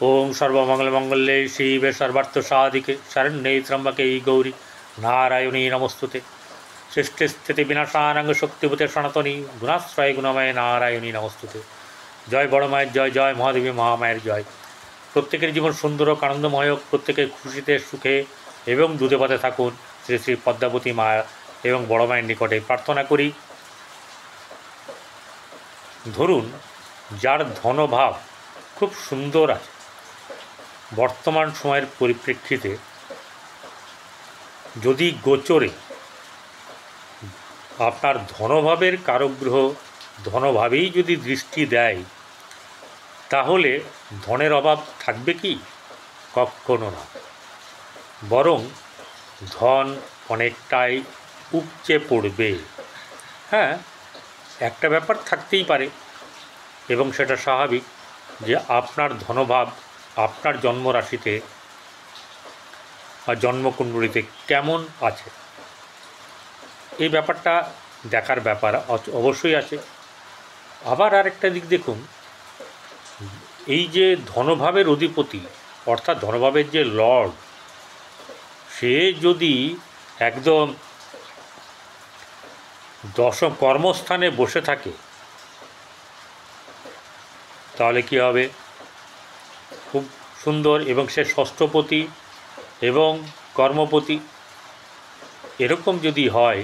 ओं सर्वमंगलमंगल्ये शिवे सर्वार्थसाधिके शरण्ये त्र्यंबके गौरी नारायणी नमस्तुते। सृष्टि स्थिति विनाशानां शक्तिभूते सनातनी गुणाश्रय गुणमय नारायणी नमस्तुते। जय बड़ मायर जय, जय महादेवी महामायर जय। प्रत्येकेर जीवन सुंदर और आनंदमय होक, प्रत्येके खुशिते सुखे एवं दूधे पथे थाकुन। श्री श्री पद्मावती माया एवं बड़ मायेर निकटे प्रार्थना करी। धरुन जार धनभाव खूब सुंदर आछे, बर्तमान समयेर परिप्रेक्षिते यदि गोचरे आपनार धनभावेर कारकग्रह धनभावेई यदि दृष्टि देय ताहले धनेर अभाव थाकबे कि? कखनो ना, बरং धन अनेकटाई उपचे पड़बे। हाँ, एक ब्यापार थाकतेई पारे एबं सेटा स्वाभाविक जे आपनार धनभाव आपनार जन्म राशिते जन्मकुंडलीते केमन आछे এই ব্যাপারটা দেখার ব্যাপার অবশ্যই আছে। আবার আরেকটা দিক দেখুন, এই যে ধনভাবের অধিপতি অর্থাৎ ধনভাবের যে লর্ড, সে যদি একদম দশম কর্মস্থানে বসে থাকে তাহলে কি হবে? খুব সুন্দর। এবং সে ষষ্ঠপতি এবং কর্মপতি, এরকম যদি হয়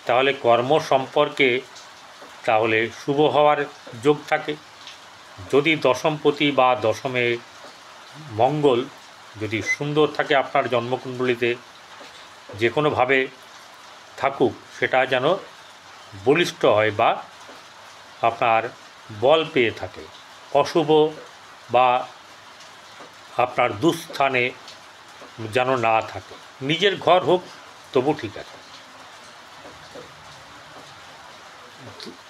তাহলে কর্ম সম্পর্কে তাহলে শুভ হওয়ার যোগ থাকে। যদি দশমপতি বা দশমে মঙ্গল যদি সুন্দর থাকে আপনার জন্মকুণ্ডলিতে, যে কোনোভাবে থাকুক সেটা যেন বলিষ্ঠ হয় বা আপনার বল পেয়ে থাকে। অশুভ বা আপনার দুস্থানে যেন না থাকে, নিজের ঘর হোক তবু ঠিক আছে।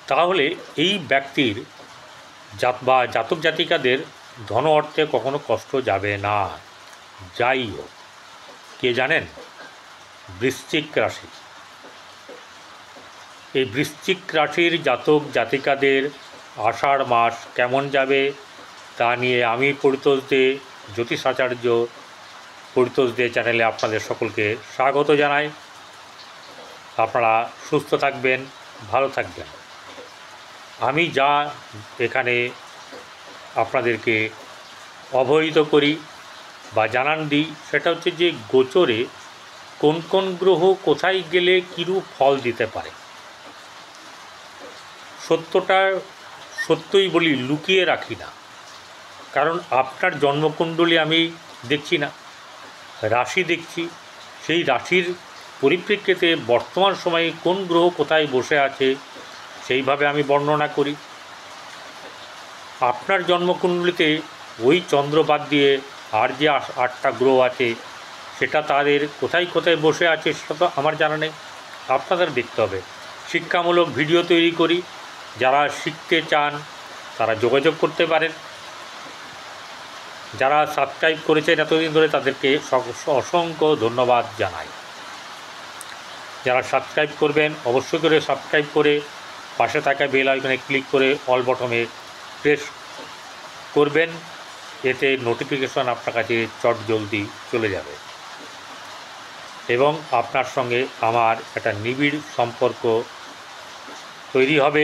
তাহলে এই ব্যক্তির বা জাতক জাতিকাদের ধন অর্থে কখনো কষ্ট যাবে না। যাই হোক, কে জানেন? বৃশ্চিক রাশি। এই বৃশ্চিক রাশির জাতক জাতিকাদের আষাঢ় মাস কেমন যাবে তা নিয়ে আমি পরিতোষ দে, জ্যোতিষাচার্য পরিতোষ দে চ্যানেলে আপনাদের সকলকে স্বাগত জানাই। আপনারা সুস্থ থাকবেন, ভালো থাকবেন। আমি যা এখানে আপনাদেরকে অবহিত করি বা জানান দিই সেটা হচ্ছে যে গোচরে কোন কোন গ্রহ কোথায় গেলে কীরূপ ফল দিতে পারে। সত্যটা সত্যই বলি, লুকিয়ে রাখি না। কারণ আপনার জন্মকুণ্ডলী আমি দেখছি না, রাশি দেখছি। সেই রাশির পরিপ্রেক্ষিতে বর্তমান সময়ে কোন গ্রহ কোথায় বসে আছে সেইভাবে আমি বর্ণনা করি। আপনার জন্মকুণ্ডলিতে ওই চন্দ্র বাদ দিয়ে আর যে 8টা গ্রহ আছে সেটা তাদের কোথায় কোথায় বসে আছে সেটা তো আমার জানা নেই, আপনাদের দেখতে হবে। শিক্ষামূলক ভিডিও তৈরি করি, যারা শিখতে চান তারা যোগাযোগ করতে পারেন। যারা সাবস্ক্রাইব করেছেন এতদিন ধরে তাদেরকে অসংখ্য ধন্যবাদ জানাই। যারা সাবস্ক্রাইব করবেন অবশ্যই করে সাবস্ক্রাইব করে পাশে থাকা বেল আইকনে ক্লিক করে অল বটমে প্রেস করবেন, এতে নোটিফিকেশন আপনার কাছে চট জলদি চলে যাবে এবং আপনার সঙ্গে আমার একটা নিবিড় সম্পর্ক তৈরি হবে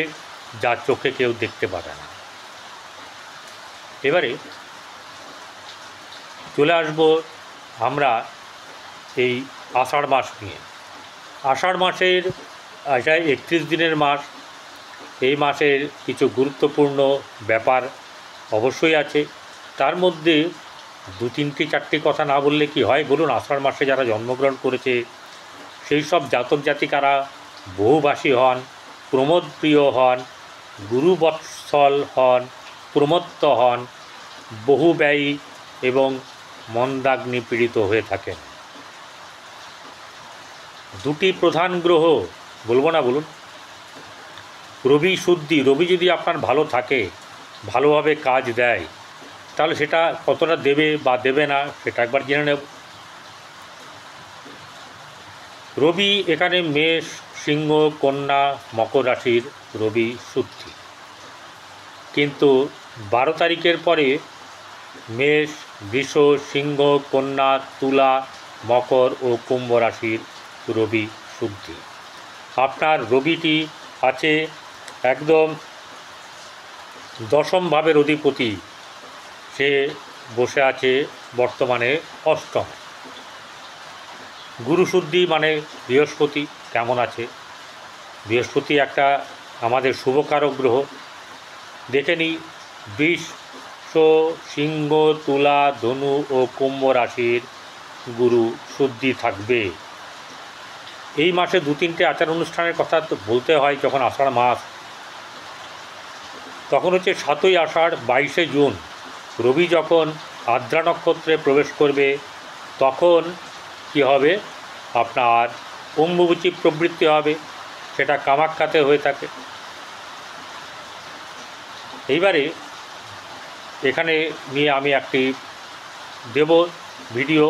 যা চোখে কেউ দেখতে পাবে না। এবারে চলে আসব আমরা এই আষাঢ় মাস নিয়ে। আষাঢ় মাসের 31 দিনের মাস। এই মাসের কিছু গুরুত্বপূর্ণ ব্যাপার অবশ্যই আছে। তার মধ্যে 2-3টি 4টি কথা না বললে কি হয় বলুন? আষাঢ় মাসে যারা জন্মগ্রহণ করেছে সেই সব জাতক জাতিকারা বহুভাষী হন, প্রমোদপ্রিয় হন, গুরুবৎসল হন, প্রমত্ত হন, বহুব্যয়ী এবং মন্দাগ্নি পীড়িত হয়ে থাকেন। 2টি প্রধান গ্রহ বলবো না বলুন? রবি শুদ্ধি, রবি যদি আপনার ভালো থাকে, ভালোভাবে কাজ দেয়, তাহলে সেটা কতটা দেবে বা দেবে না সেটা একবার জেনে নেব। রবি এখানে মেষ, সিংহ, কন্যা, মকর রাশির রবি শুদ্ধি। কিন্তু 12 তারিখের পরে মেষ, বৃষ, সিংহ, কন্যা, তুলা, মকর ও কুম্ভ রাশির রবি শুদ্ধি। আপনার রবিটি আছে একদম দশম ভাবের অধিপতি, সে বসে আছে বর্তমানে অষ্টম। গুরুশুদ্ধি মানে বৃহস্পতি কেমন আছে? বৃহস্পতি একটা আমাদের শুভকারক গ্রহ। দেখে নিই, বৃষ, সিংহ, তুলা, ধনু ও কুম্ভ রাশির গুরু শুদ্ধি থাকবে। এই মাসে 2-3টে আচার অনুষ্ঠানের কথা তো বলতে হয়। যখন আষাঢ় মাস, তখন হচ্ছে 7ই আষাঢ় 22শে জুন রবি যখন আদ্রা নক্ষত্রে প্রবেশ করবে, তখন কি হবে, আপনার অম্বুবাচী প্রবৃত্তি হবে, সেটা কামাখ্যাতে হয়ে থাকে। এইবারে এখানে নিয়ে আমি একটি দেব ভিডিও,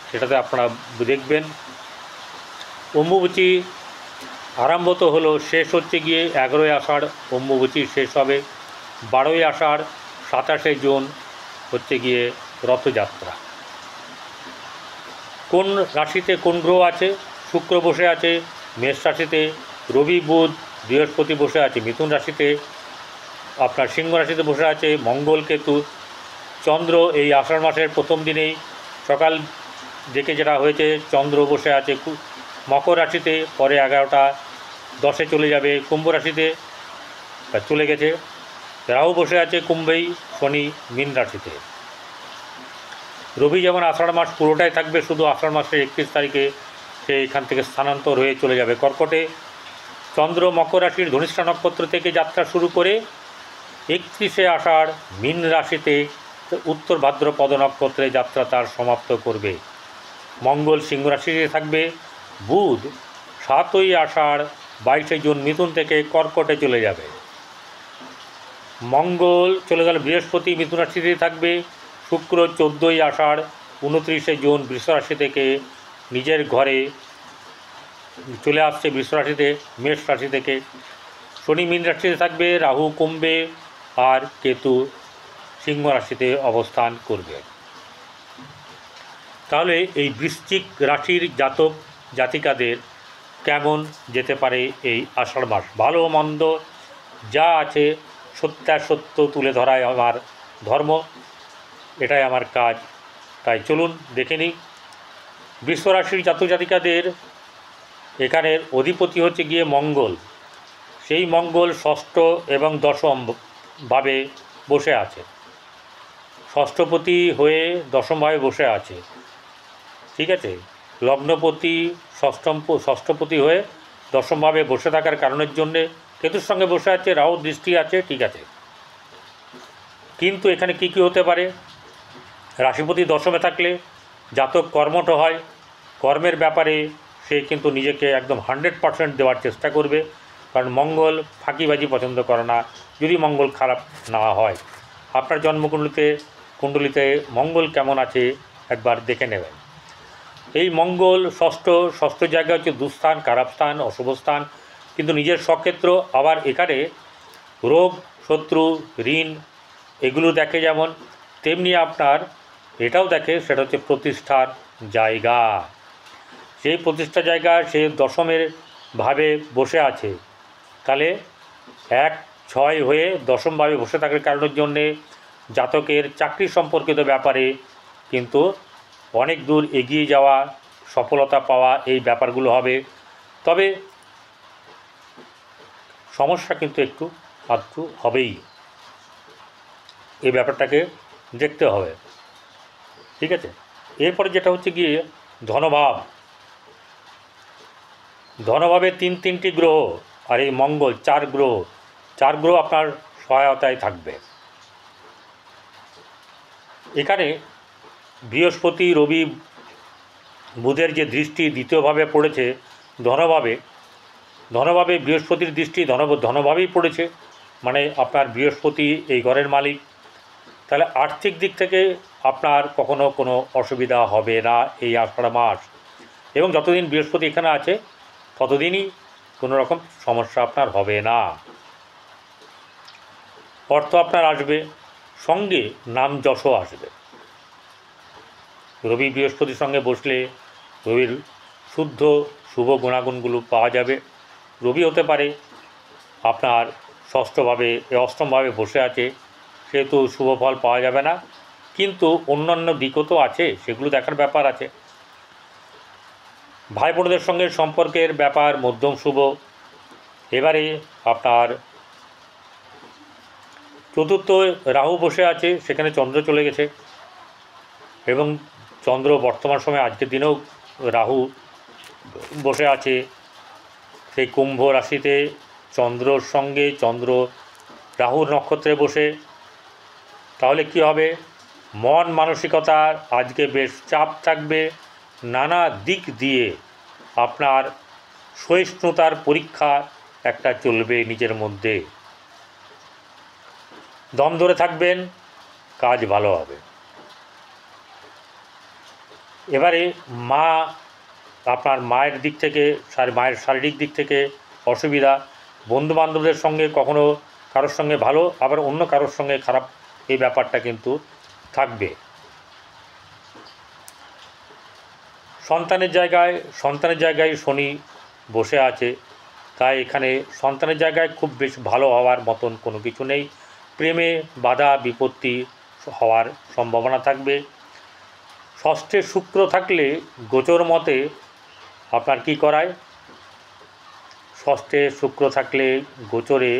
সেটাতে আপনারা দেখবেন। অম্বুবাচী আরম্ভ তো হলো, শেষ হচ্ছে গিয়ে 11ই আষাঢ় অম্বুবাচী শেষ হবে। 12ই আষাঢ় 27শে জুন হচ্ছে গিয়ে রথযাত্রা। কোন রাশিতে কোন গ্রহ আছে? শুক্র বসে আছে মেষ রাশিতে, রবি, বুধ, বৃহস্পতি বসে আছে মিথুন রাশিতে, আপনার সিংহ রাশিতে বসে আছে মঙ্গল, কেতু, চন্দ্র। এই আষাঢ় মাসের প্রথম দিনেই সকাল দিকে যেটা হয়েছে, চন্দ্র বসে আছে মকর রাশিতে, পরে 11টা 10-এ চলে যাবে কুম্ভ রাশিতে, চলে গেছে। রাহু বসে আছে কুম্ভেই, শনি মীন রাশিতে। রবি যেমন আষাঢ় মাস পুরোটাই থাকবে, শুধু আষাঢ় মাসের 31 তারিখে সে এখান থেকে স্থানান্তর হয়ে চলে যাবে কর্কটে। চন্দ্র মকর রাশির ধনিষ্ঠা নক্ষত্র থেকে যাত্রা শুরু করে 31শে আষাঢ় মীন রাশিতে উত্তর ভাদ্রপদ নক্ষত্রে যাত্রা তার সমাপ্ত করবে। মঙ্গল সিংহ রাশিতে থাকবে। বুধ 7ই আষাঢ় 22শে জুন মিথুন থেকে কর্কটে চলে যাবে। মঙ্গল চলে গেল বৃহস্পতি মিথুন রাশিতে থাকবে। শুক্র 14ই আষাঢ় 29শে জুন বৃষ রাশি থেকে নিজের ঘরে চলে আসছে, বৃষ রাশিতে মেষ রাশি থেকে। শনি মীন রাশিতে থাকবে, রাহু কুম্ভে, আর কেতু সিংহ রাশিতে অবস্থান করবে। তাহলে এই বৃশ্চিক রাশির জাতক জাতিকাদের কেমন যেতে পারে এই আষাঢ় মাস? ভালো মন্দ যা আছে সত্যাসত্য তুলে ধরাই আমার ধর্ম, এটাই আমার কাজ। তাই চলুন দেখে নিই বৃষ রাশির জাতক জাতিকাদের। এখানের অধিপতি হচ্ছে গিয়ে মঙ্গল। সেই মঙ্গল ষষ্ঠ এবং দশম ভাবে বসে আছে, ষষ্ঠপতি হয়ে দশমভাবে বসে আছে, ঠিক আছে। লগ্নপতি ষষ্ঠপতি হয়ে দশমভাবে বসে থাকার কারণের জন্যে কেতুর সঙ্গে বসে আছে, রাহু দৃষ্টি আছে, ঠিক আছে। কিন্তু এখানে কি কি হতে পারে? রাশিপতি দশমে থাকলে জাতক কর্মঠ হয়, কর্মের ব্যাপারে সে কিন্তু নিজেকে একদম 100% দেওয়ার চেষ্টা করবে, কারণ মঙ্গল ফাঁকিবাজি পছন্দ করে না, যদি মঙ্গল খারাপ না হয়। আপনার জন্মকুণ্ডলিতে মঙ্গল কেমন আছে একবার দেখে নেবেন। এই মঙ্গল ষষ্ঠ জায়গা হচ্ছে দুস্থান, খারাপ স্থান, অশুভ স্থান, কিন্তু নিজের স্বক্ষেত্র। আবার এখানে রোগ, শত্রু, ঋণ এগুলো দেখে যেমন, তেমনি আপনার এটাও দেখে, সেটা হচ্ছে প্রতিষ্ঠার জায়গা। সেই প্রতিষ্ঠা জায়গা সে দশমের ভাবে বসে আছে, তাহলে 1-6 হয়ে দশমভাবে বসে থাকার কারণের জন্যে জাতকের চাকরি সম্পর্কিত ব্যাপারে কিন্তু অনেক দূর এগিয়ে যাওয়া, সফলতা পাওয়া, এই ব্যাপারগুলো হবে। তবে সমস্যা কিন্তু একটু আধটু হবেই, এই ব্যাপারটাকে দেখতে হবে, ঠিক আছে। এরপরে যেটা হচ্ছে গিয়ে ধনভাব। ধনভাবে 3টি গ্রহ, আর এই মঙ্গল 4 গ্রহ আপনার সহায়তায় থাকবে। এখানে বৃহস্পতি, রবি, বুধের যে দৃষ্টি দ্বিতীয়ভাবে পড়েছে ধনভাবে বৃহস্পতির দৃষ্টি ধনভাবেই পড়েছে, মানে আপনার বৃহস্পতি এই ঘরের মালিক। তাহলে আর্থিক দিক থেকে আপনার কখনো কোনো অসুবিধা হবে না এই আষাঢ় মাস, এবং যতদিন বৃহস্পতি এখানে আছে ততদিনই কোনো রকম সমস্যা আপনার হবে না। অর্থ আপনার আসবে, সঙ্গে নাম যশও আসবে। রবি বৃহস্পতির সঙ্গে বসলে রবির শুদ্ধ শুভ গুণাগুণগুলো পাওয়া যাবে। রবি হতে পারে আপনার ষষ্ঠভাবে অষ্টমভাবে বসে আছে, সেহেতু শুভ ফল পাওয়া যাবে না, কিন্তু অন্যান্য দিকও তো আছে, সেগুলো দেখার ব্যাপার আছে। ভাই বোনদের সঙ্গে সম্পর্কের ব্যাপার মধ্যম শুভ। এবারে আপনার চতুর্থ রাহু বসে আছে, সেখানে চন্দ্র চলে গেছে, এবং চন্দ্র বর্তমান সময়ে আজকের দিনেও রাহু বসে আছে সেই কুম্ভ রাশিতে চন্দ্রর সঙ্গে, চন্দ্র রাহুর নক্ষত্রে বসে। তাহলে কি হবে? মন মানসিকতার আজকে বেশ চাপ থাকবে, নানা দিক দিয়ে আপনার সহিষ্ণুতার পরীক্ষা একটা চলবে নিজের মধ্যে। দম ধরে থাকবেন, কাজ ভালো হবে। এবারে আপনার মায়ের দিক থেকে, মায়ের শারীরিক দিক থেকে অসুবিধা, বন্ধুবান্ধবদের সঙ্গে কখনো কারোর সঙ্গে ভালো, আবার অন্য কারোর সঙ্গে খারাপ, এই ব্যাপারটা কিন্তু থাকবে। সন্তানের জায়গায় শনি বসে আছে, তাই এখানে সন্তানের জায়গায় খুব বেশ ভালো হওয়ার মতন কোনো কিছু নেই। প্রেমে বাধা বিপত্তি হওয়ার সম্ভাবনা থাকবে। ষষ্ঠে শুক্র থাকলে গোচর মতে আপনার কি করায়? ষষ্ঠে শুক্র থাকলে গোচরে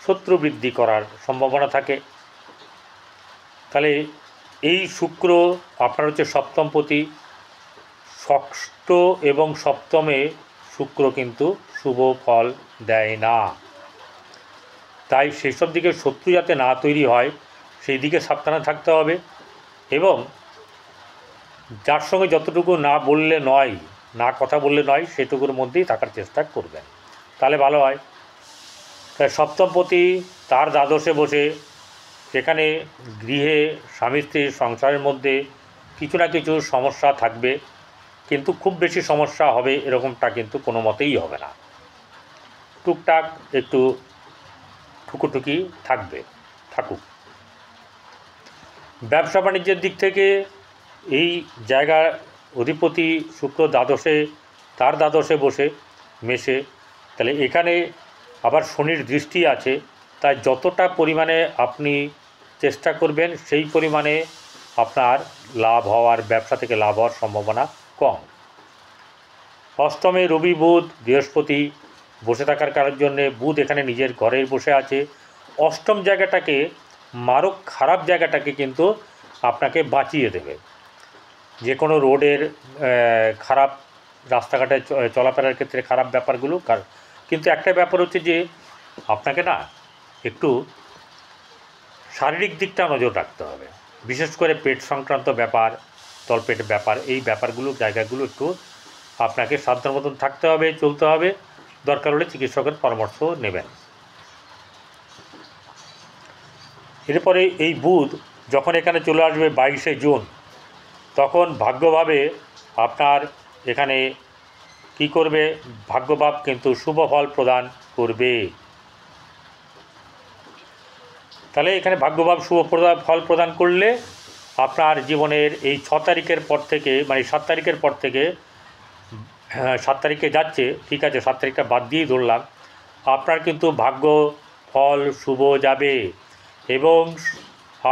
শত্রু বৃদ্ধি করার সম্ভাবনা থাকে। তাহলে এই শুক্র আপনার হচ্ছে সপ্তমপতি, ষষ্ঠ এবং সপ্তমে শুক্র কিন্তু শুভ ফল দেয় না। তাই সেসব দিকে শত্রু যাতে না তৈরি হয় সেই দিকে সাবধানে থাকতে হবে, এবং যার সঙ্গে যতটুকু না বললে নয়, না কথা বললে নয়, সেটুকুর মধ্যেই থাকার চেষ্টা করবেন, তাহলে ভালো হয়। তাই সপ্তমপতি তার দ্বাদশে বসে, সেখানে গৃহে স্বামী স্ত্রীর সংসারের মধ্যে কিছু না কিছু সমস্যা থাকবে, কিন্তু খুব বেশি সমস্যা হবে এরকমটা কিন্তু কোনো মতেই হবে না। টুকটাক একটু ঠুকুঠুকি থাকুক। ব্যবসা বাণিজ্যের দিক থেকে এই জায়গার অধিপতি শুক্র তার দ্বাদশে বসে মেশে, তাহলে এখানে আবার শনির দৃষ্টি আছে, তাই যতটা পরিমাণে আপনি চেষ্টা করবেন সেই পরিমাণে আপনার ব্যবসা থেকে লাভ হওয়ার সম্ভাবনা কম। অষ্টমে রবি বুধ বৃহস্পতি বসে থাকার কারণের জন্যে, বুধ এখানে নিজের ঘরে বসে আছে, অষ্টম জায়গাটাকে, মারক খারাপ জায়গাটাকে কিন্তু আপনাকে বাঁচিয়ে দেবে। যে কোনো রোডের খারাপ রাস্তাঘাটে চলাফেরার ক্ষেত্রে খারাপ ব্যাপারগুলো, কিন্তু একটা ব্যাপার হচ্ছে যে আপনাকে না একটু শারীরিক দিকটা নজর রাখতে হবে, বিশেষ করে পেট সংক্রান্ত ব্যাপার, তলপেটের ব্যাপার, এই জায়গাগুলো একটু আপনাকে সাবধান মতন থাকতে হবে, চলতে হবে। দরকার হলে চিকিৎসকের পরামর্শ নেবেন। এরপরে এই বুধ যখন এখানে চলে আসবে 22শে জুন, তখন ভাগ্যভাবে আপনার এখানে কি করবে? ভাগ্যভাব কিন্তু শুভ ফল প্রদান করবে। তাহলে এখানে ভাগ্যভাব শুভ ফল প্রদান করলে আপনার জীবনের এই 6 তারিখের পর থেকে, মানে 7 তারিখের পর থেকে, 7 তারিখে যাচ্ছে, ঠিক আছে, 7 তারিখটা বাদ দিয়েই ধরলাম, আপনার কিন্তু ভাগ্য ফল শুভ যাবে, এবং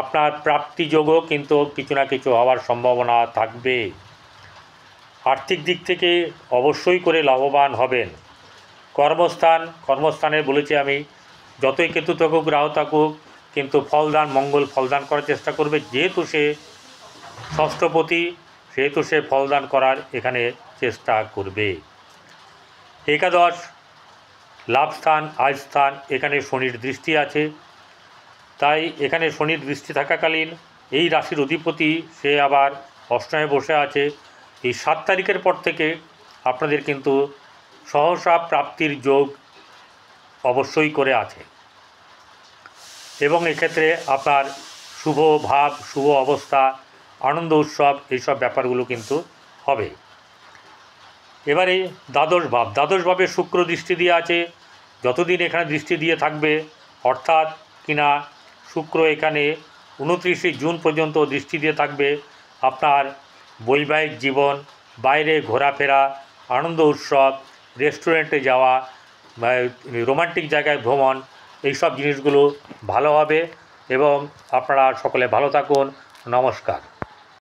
আপনার প্রাপ্তিযোগও কিন্তু কিছু না কিছু হওয়ার সম্ভাবনা থাকবে। আর্থিক দিক থেকে অবশ্যই করে লাভবান হবেন। কর্মস্থানে বলেছি আমি, যতই কেতু থাকুক রাহু থাকুক, কিন্তু মঙ্গল ফলদান করার চেষ্টা করবে, যেহেতু সে ষষ্ঠপতি, সেহেতু সে ফলদান করার এখানে চেষ্টা করবে। একাদশ লাভস্থান, আয়স্থান, এখানে শনির দৃষ্টি আছে, তাই এখানে শনির দৃষ্টি থাকাকালীন এই রাশির অধিপতি সে আবার অষ্টমে বসে আছে। এই 7 তারিখের পর থেকে আপনাদের কিন্তু সহসা প্রাপ্তির যোগ অবশ্যই করে আছে, এবং এক্ষেত্রে আপনার শুভ ভাব, শুভ অবস্থা, আনন্দ উৎসব, এইসব ব্যাপারগুলো কিন্তু হবে। এবারে দ্বাদশভাবে শুক্র দৃষ্টি দিয়ে আছে, যতদিন এখানে দৃষ্টি দিয়ে থাকবে, অর্থাৎ কিনা শুক্র এখানে 29শে জুন পর্যন্ত দৃষ্টি দিয়ে থাকবে আপনার বৈবাহিক জীবন, বাইরে ঘোরাফেরা, আনন্দ উৎসব, রেস্টুরেন্টে যাওয়া, রোমান্টিক জায়গায় ভ্রমণ, এইসব জিনিসগুলো ভালো হবে। এবং আপনারা সকলে ভালো থাকুন। নমস্কার।